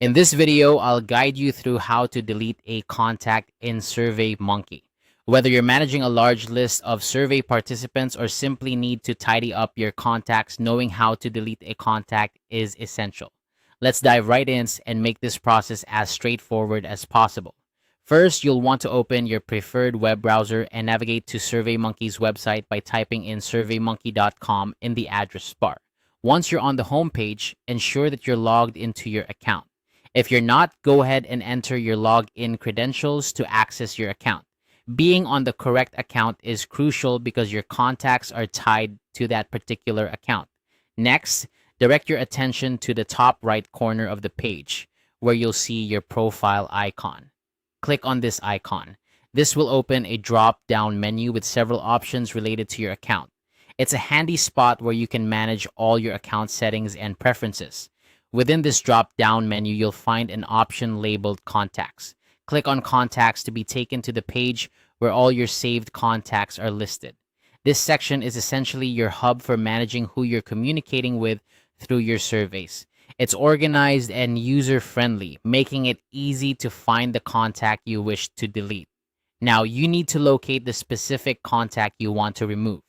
In this video, I'll guide you through how to delete a contact in Surveymonkey. Whether you're managing a large list of survey participants or simply need to tidy up your contacts, knowing how to delete a contact is essential. Let's dive right in and make this process as straightforward as possible. First, you'll want to open your preferred web browser and navigate to Surveymonkey's website by typing in surveymonkey.com in the address bar. Once you're on the home page, ensure that you're logged into your account. If you're not, go ahead and enter your login credentials to access your account. Being on the correct account is crucial because your contacts are tied to that particular account. Next, direct your attention to the top right corner of the page where you'll see your profile icon. Click on this icon. This will open a drop-down menu with several options related to your account. It's a handy spot where you can manage all your account settings and preferences. Within this drop-down menu, you'll find an option labeled Contacts. Click on Contacts to be taken to the page where all your saved contacts are listed. This section is essentially your hub for managing who you're communicating with through your surveys. It's organized and user-friendly, making it easy to find the contact you wish to delete. Now, you need to locate the specific contact you want to remove.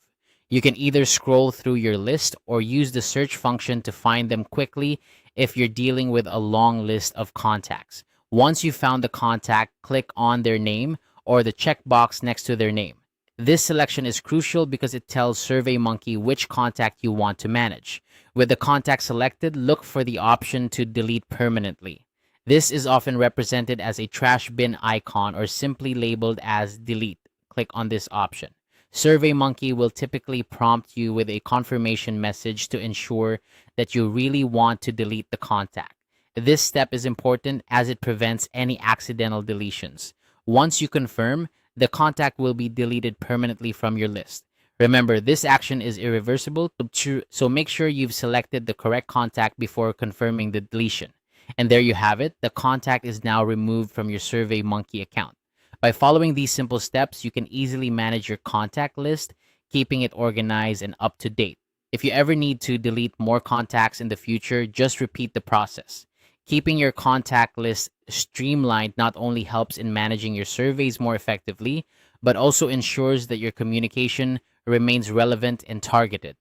You can either scroll through your list or use the search function to find them quickly if you're dealing with a long list of contacts. Once you've found the contact, click on their name or the checkbox next to their name. This selection is crucial because it tells Surveymonkey which contact you want to manage. With the contact selected, look for the option to delete permanently. This is often represented as a trash bin icon or simply labeled as delete. Click on this option. Surveymonkey will typically prompt you with a confirmation message to ensure that you really want to delete the contact. This step is important as it prevents any accidental deletions. Once you confirm, the contact will be deleted permanently from your list. Remember, this action is irreversible, so make sure you've selected the correct contact before confirming the deletion. And there you have it, the contact is now removed from your Surveymonkey account. By following these simple steps, you can easily manage your contact list, keeping it organized and up to date. If you ever need to delete more contacts in the future, just repeat the process. Keeping your contact list streamlined not only helps in managing your surveys more effectively, but also ensures that your communication remains relevant and targeted.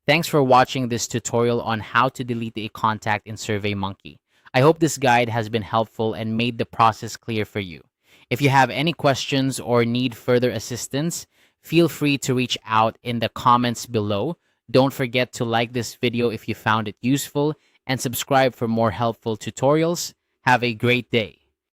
Thanks for watching this tutorial on how to delete a contact in Surveymonkey. I hope this guide has been helpful and made the process clear for you. If you have any questions or need further assistance, feel free to reach out in the comments below. Don't forget to like this video if you found it useful and subscribe for more helpful tutorials. Have a great day.